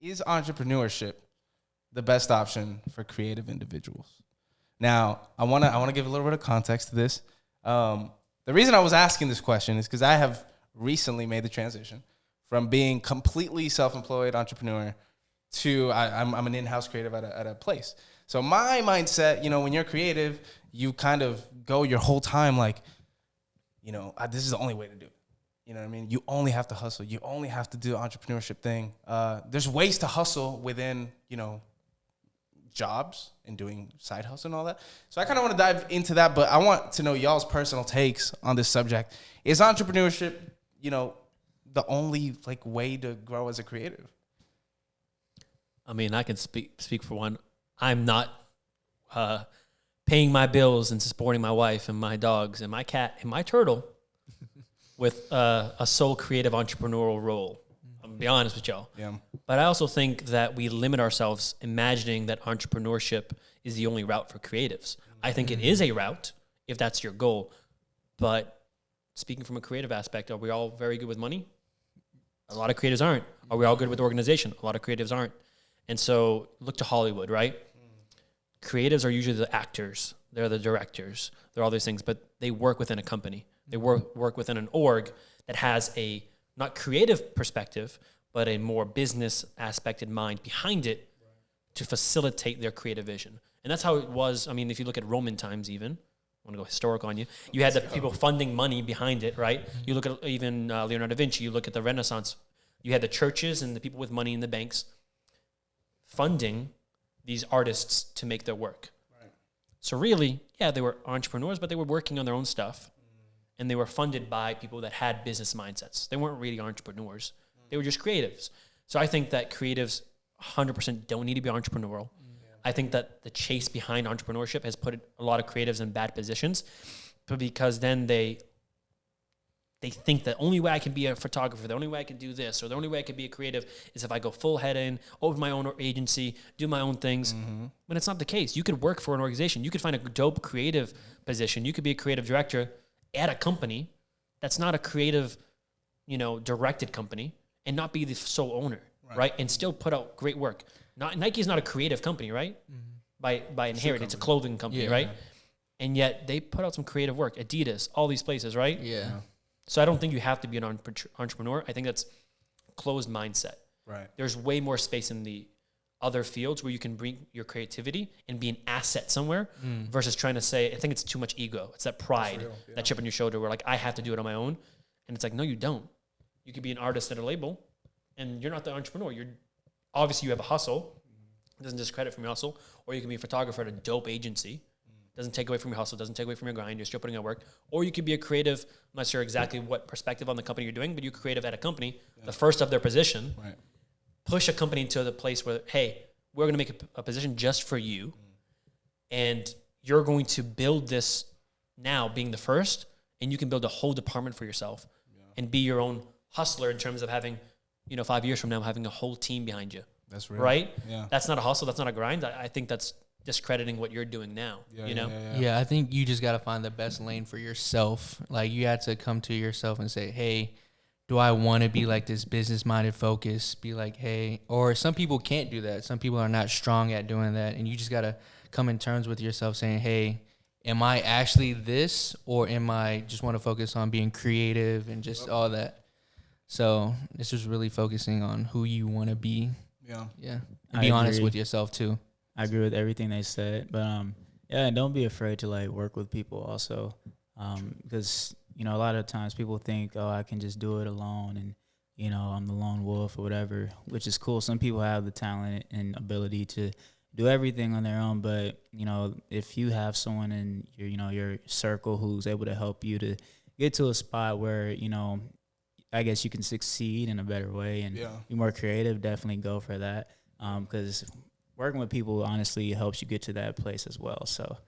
is entrepreneurship the best option for creative individuals? Now, I want to give a little bit of context to this. The reason I was asking this question is because I have recently made the transition from being completely self-employed entrepreneur to I'm an in-house creative at a place. So my mindset, when you're creative, you kind of go your whole time like, this is the only way to do it. You know what I mean? You only have to hustle. You only have to do the entrepreneurship thing. There's ways to hustle within, jobs and doing side hustle and all that. So I kind of want to dive into that, but I want to know y'all's personal takes on this subject. Is entrepreneurship, the only way to grow as a creative? I mean, I can speak for one. I'm not paying my bills and supporting my wife and my dogs and my cat and my turtle with a sole creative entrepreneurial role. I'm gonna be honest with y'all. Yeah. But I also think that we limit ourselves imagining that entrepreneurship is the only route for creatives. I think it is a route if that's your goal. But speaking from a creative aspect, are we all very good with money? A lot of creatives aren't. Are we all good with organization? A lot of creatives aren't. And so look to Hollywood, right? Creatives are usually the actors. They're the directors. They're all these things, but they work within a company. They work within an org that has a not creative perspective, but a more business aspect in mind behind it to facilitate their creative vision. And that's how it was. I mean, if you look at Roman times even, I want to go historic on you, you had the people funding money behind it, right? You look at even Leonardo da Vinci, you look at the Renaissance, you had the churches and the people with money in the banks funding these artists to make their work. Right. So really, yeah, they were entrepreneurs, but they were working on their own stuff. And they were funded by people that had business mindsets. They weren't really entrepreneurs. They were just creatives. So I think that creatives 100% don't need to be entrepreneurial. I think that the chase behind entrepreneurship has put a lot of creatives in bad positions, but because then they think the only way I can be a photographer, the only way I can do this, or the only way I can be a creative is if I go full head in, open my own agency, do my own things. But it's not the case. You could work for an organization. You could find a dope creative position. You could be a creative director at a company that's not a creative, directed company and not be the sole owner, right? And still put out great work. Nike is not a creative company, right? By inherent, it's a clothing company, right? And yet they put out some creative work. Adidas, all these places, right? Yeah. So I don't think you have to be an entrepreneur. I think that's closed mindset. Right. There's way more space in the other fields where you can bring your creativity and be an asset somewhere versus trying to say, I think it's too much ego. It's that pride, that chip on your shoulder where I have to do it on my own. And it's like, no, you don't. You could be an artist at a label and you're not the entrepreneur. Obviously you have a hustle. It doesn't discredit from your hustle. Or you can be a photographer at a dope agency. Doesn't take away from your hustle, doesn't take away from your grind. You're still putting out work. Or you could be a creative, I'm not sure exactly what perspective on the company you're doing, but you're creative at a company, the first of their position. Right. Push a company to the place where, hey, we're going to make a position just for you. And you're going to build this now being the first, and you can build a whole department for yourself and be your own hustler in terms of having, 5 years from now, having a whole team behind you. That's real. Right? Yeah. That's not a hustle. That's not a grind. I think that's discrediting what you're doing now, Yeah, I think you just got to find the best lane for yourself. Like, you have to come to yourself and say, hey, do I want to be like this business-minded focus? Be like, hey, or some people can't do that. Some people are not strong at doing that. And you just got to come in terms with yourself saying, hey, am I actually this, or am I just want to focus on being creative and just all that? So it's just really focusing on who you want to be. Yeah. Yeah. And be honest with yourself too. I agree with everything they said, but and don't be afraid to work with people also, because a lot of times people think, oh, I can just do it alone, and I'm the lone wolf or whatever, which is cool. Some people have the talent and ability to do everything on their own, but if you have someone in your circle who's able to help you to get to a spot where I guess you can succeed in a better way and be more creative, definitely go for that, because working with people honestly helps you get to that place as well. So,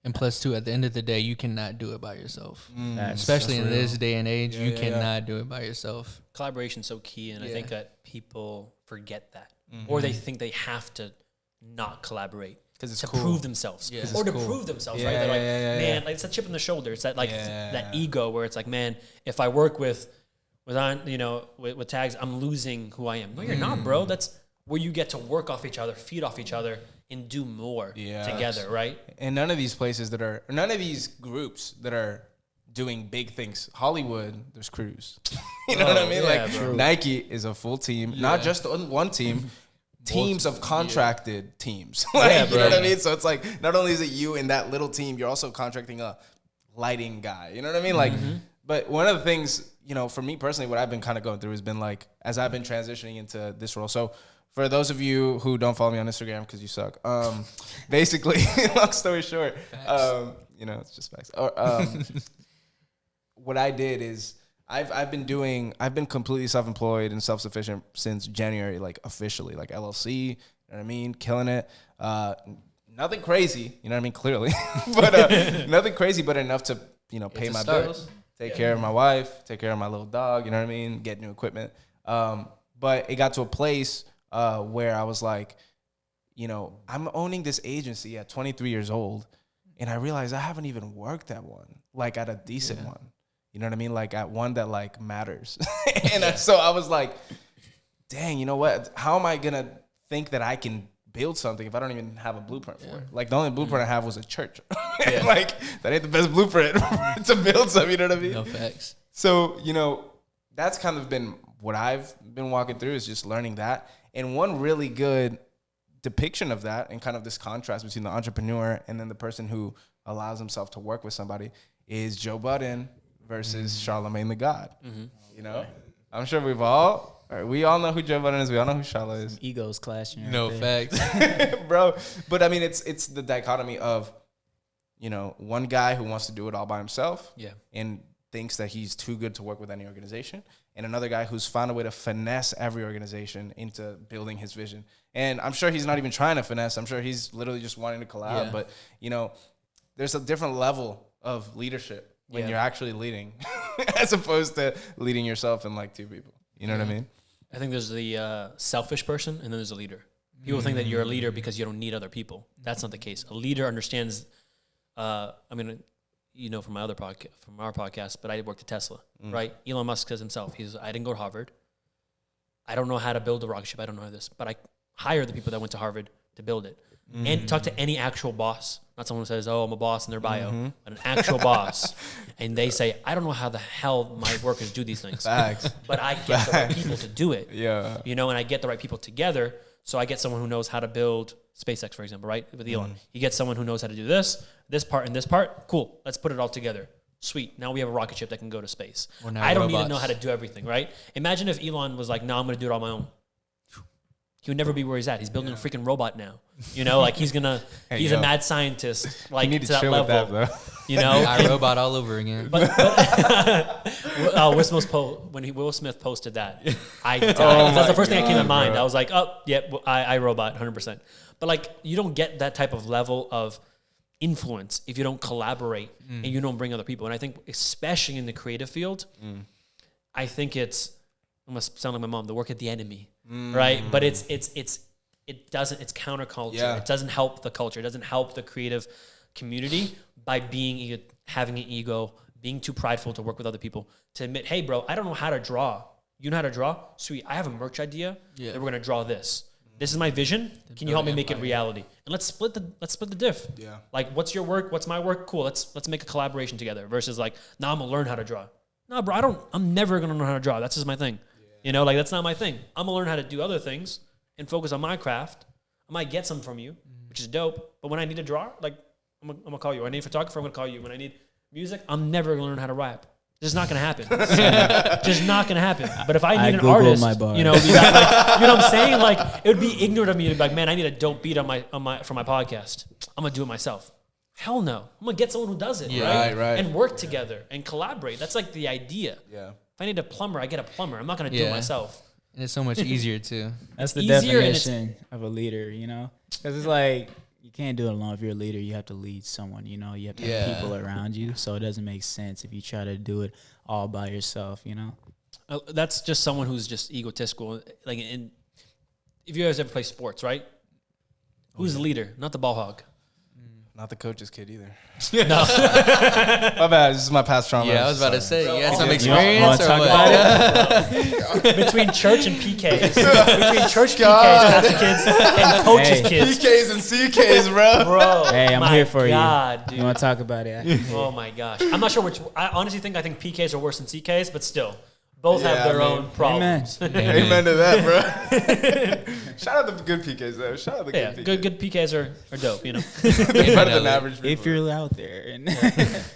and plus too, at the end of the day, you cannot do it by yourself. Especially in this day and age, you cannot do it by yourself. Collaboration's so key, and I think that people forget that, or they think they have to not collaborate because it's to prove themselves, or to prove themselves. Right? They're like, man, it's a chip on the shoulder. It's that that ego where it's like, man, if I work with tags, I'm losing who I am. No, you're not, bro. That's where you get to work off each other, feed off each other, and do more together, right? And none of these groups that are doing big things. Hollywood, there's crews. You know what I mean? Yeah, like bro. Nike is a full team, not just one team. Teams of contracted teams. Like, you know what I mean? So it's like, not only is it you and that little team, you're also contracting a lighting guy. You know what I mean? Like, but one of the things, you know, for me personally, what I've been kind of going through has been like, as I've been transitioning into this role. So for those of you who don't follow me on Instagram because you suck, basically, long story short, you know, it's just facts. What I did is I've been completely self-employed and self-sufficient since January, like officially, like LLC, you know what I mean? Killing it. Nothing crazy, you know what I mean? Clearly, but nothing crazy, but enough to, you know, pay my bills, take care of my wife, take care of my little dog, you know what I mean? Get new equipment. But it got to a place where I was like, you know, I'm owning this agency at 23 years old, and I realized I haven't even worked at one, like at a decent one. You know what I mean? Like at one that like matters. And so I was like, dang, you know what? How am I going to think that I can build something if I don't even have a blueprint for it? Like the only blueprint I have was a church. Like that ain't the best blueprint to build something, you know what I mean? No facts. So, you know, that's kind of been what I've been walking through, is just learning that. And one really good depiction of that, and kind of this contrast between the entrepreneur and then the person who allows himself to work with somebody, is Joe Budden versus Charlamagne the God. You know, I'm sure we all know who Joe Budden is. We all know who Charla is. Egos clashing. No facts. Bro. But I mean, it's the dichotomy of, you know, one guy who wants to do it all by himself and thinks that he's too good to work with any organization, and another guy who's found a way to finesse every organization into building his vision. And I'm sure he's not even trying to finesse. I'm sure he's literally just wanting to collab. But, you know, there's a different level of leadership when you're actually leading as opposed to leading yourself and like two people. You know what I mean? I think there's the selfish person, and then there's a leader. People think that you're a leader because you don't need other people. That's not the case. A leader understands. I mean, you know, from our podcast, but I worked at Tesla, right? Elon Musk says himself, I didn't go to Harvard. I don't know how to build a rocket ship. I don't know this, but I hire the people that went to Harvard to build it. And talk to any actual boss, not someone who says, oh, I'm a boss in their bio, but an actual boss. And they say, I don't know how the hell my workers do these things. Facts. But I get the right people to do it. Yeah. You know, and I get the right people together. So I get someone who knows how to build SpaceX, for example, right? With Elon. You get someone who knows how to do this part, and this part. Cool. Let's put it all together. Sweet. Now we have a rocket ship that can go to space. I don't need to know how to do everything, right? Imagine if Elon was like, no, I'm going to do it on my own. He would never be where he's at. He's building a freaking robot now. You know, like he's a mad scientist, like you need to to that chill level. with that, though. You know, iRobot all over again. But when Will Smith posted that, I died. That's the first thing that came to mind. I was like, oh, yeah, iRobot, 100%. But like, you don't get that type of level of influence if you don't collaborate and you don't bring other people. And I think, especially in the creative field, I think I must sound like my mom, the work at the enemy, right? But it's counterculture. Yeah. It doesn't help the culture. It doesn't help the creative community by having an ego, being too prideful to work with other people, to admit, hey, bro, I don't know how to draw. You know how to draw? Sweet. I have a merch idea that we're going to draw this. This is my vision. Can you help me make it reality? And let's split the diff. Yeah. Like, what's your work? What's my work? Cool. Let's make a collaboration together versus like, I'm going to learn how to draw. No, bro, I'm never going to learn how to draw. That's just my thing. You know, like, that's not my thing. I'm going to learn how to do other things and focus on my craft. I might get some from you, which is dope. But when I need to draw, like, I'm going to call you. When I need a photographer, I'm going to call you. When I need music, I'm never going to learn how to rap. This is not going to happen. Just not going to happen. But if I need an artist, you know, you know what I'm saying? Like, it would be ignorant of me to be like, man, I need a dope beat for my podcast. I'm going to do it myself. Hell no. I'm going to get someone who does it, right? And work together and collaborate. That's like the idea. Yeah. If I need a plumber, I get a plumber. I'm not going to do it myself. And it's so much easier too. That's the definition of a leader, you know? Because it's like, you can't do it alone. If you're a leader, you have to lead someone, you know? You have to have people around you. So it doesn't make sense if you try to do it all by yourself, you know? That's just someone who's just egotistical. Like, if you guys ever play sports, right? Who's the leader? Not the ball hog. Not the coach's kid either. No. My bad. This is my past trauma. Yeah, I was about to say, you had some You experience wanna or talk what? about Between church and PKs. Between church PKs, pastor kids, and coaches Hey. kids. PKs and CKs, bro. Bro. Hey, I'm my here for God, you. dude. You want to talk about it? Oh my gosh. I'm not sure which. I honestly think PKs are worse than CKs, but still. Both have their own problems. Amen to that, bro. Shout out the good PKs, though. Shout out the Yeah, good PKs. good PKs are dope, you know. They're better than average people. If you're out there. And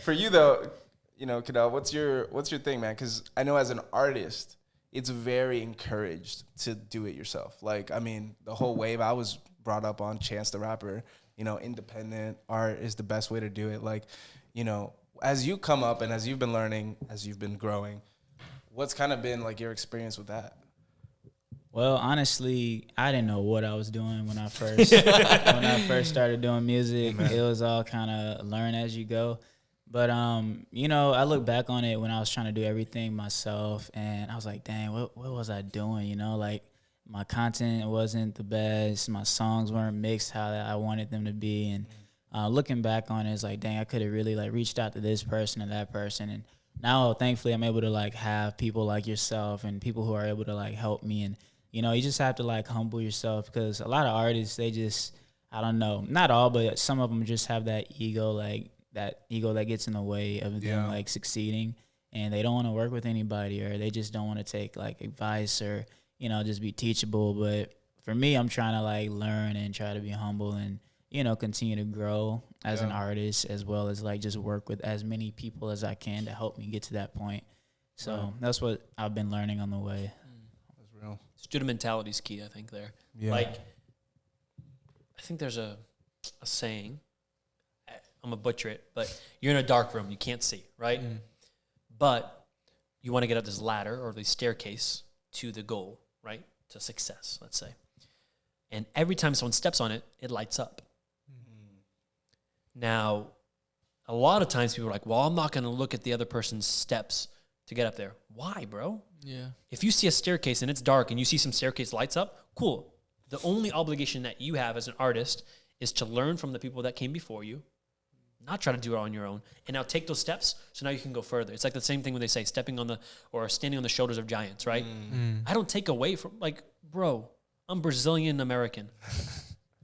For you, though, you know, Cadell, what's your thing, man? Because I know as an artist, it's very encouraged to do it yourself. Like, I mean, the whole wave, I was brought up on Chance the Rapper, you know, independent art is the best way to do it. Like, you know, as you come up and as you've been learning, as you've been growing, what's kind of been like your experience with that? Well, honestly, I didn't know what I was doing when I first started doing music. It was all kind of learn as you go. But you know, I look back on it when I was trying to do everything myself, and I was like, dang, what was I doing? You know, like my content wasn't the best, my songs weren't mixed how I wanted them to be, and looking back on it, it's like, dang, I could have really like reached out to this person and that person, and now thankfully I'm able to like have people like yourself and people who are able to like help me. And you know, you just have to like humble yourself, because a lot of artists, they just, I don't know, not all, but some of them just have that ego, like that ego that gets in the way of them like succeeding, and they don't want to work with anybody, or they just don't want to take like advice, or you know, just be teachable. But for me, I'm trying to like learn and try to be humble and, you know, continue to grow as an artist, as well as like just work with as many people as I can to help me get to that point. So that's what I've been learning on the way. That's real. Student mentality is key, I think, there. Yeah. Like, I think there's a saying, I'm going to butcher it, but you're in a dark room, you can't see, right? But you want to get up this ladder or the staircase to the goal, right? To success, let's say. And every time someone steps on it, it lights up. Now, a lot of times people are like, well, I'm not going to look at the other person's steps to get up there. Why, bro? Yeah. If you see a staircase and it's dark and you see some staircase lights up, cool. The only obligation that you have as an artist is to learn from the people that came before you, not try to do it on your own, and now take those steps so now you can go further. It's like the same thing when they say stepping on the, or standing on the shoulders of giants, right? I don't take away from, like, bro, I'm Brazilian American.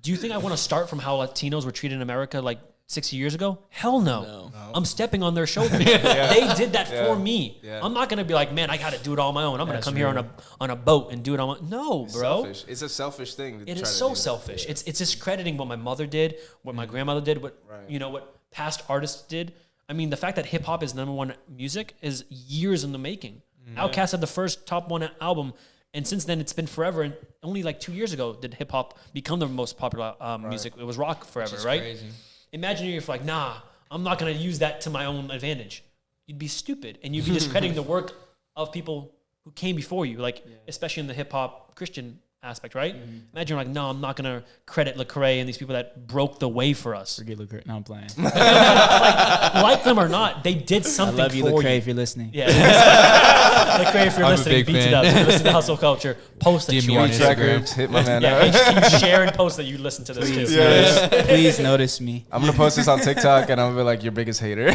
Do you think I want to start from how Latinos were treated in America like 60 years ago? Hell no. I'm stepping on their shoulders. They did that for me. I'm not going to be like, man, I got to do it all on my own. I'm going to come here on a boat and do it on my own. No, It's bro. selfish. It's a selfish thing. It is so selfish. It's discrediting what my mother did, what my grandmother did, what you know, what past artists did. I mean, the fact that hip hop is #1 music is years in the making. Outkast had the first top 1 album, and since then it's been forever. And only like 2 years ago did hip hop become the most popular music. It was rock forever, right? Crazy. Imagine you're like, nah, I'm not going to use that to my own advantage. You'd be stupid, and you'd be discrediting the work of people who came before you, like especially in the hip hop Christian aspect, right? Imagine you're like, no, I'm not going to credit Lecrae and these people that broke the way for us. Forget Lecrae. No, I'm playing. like them or not, they did I something love you, for Lecrae, you. if you're listening. Yeah. Lecrae, if you're I'm a listening, big beats it fan. up. If you're listening to Hustle Culture, post that DM you me want on to. Beach Instagram. Records, hit my man Yeah, up. can you share and post that you listen to this too? Yeah. Please notice me. I'm going to post this on TikTok and I'm going to be like your biggest hater.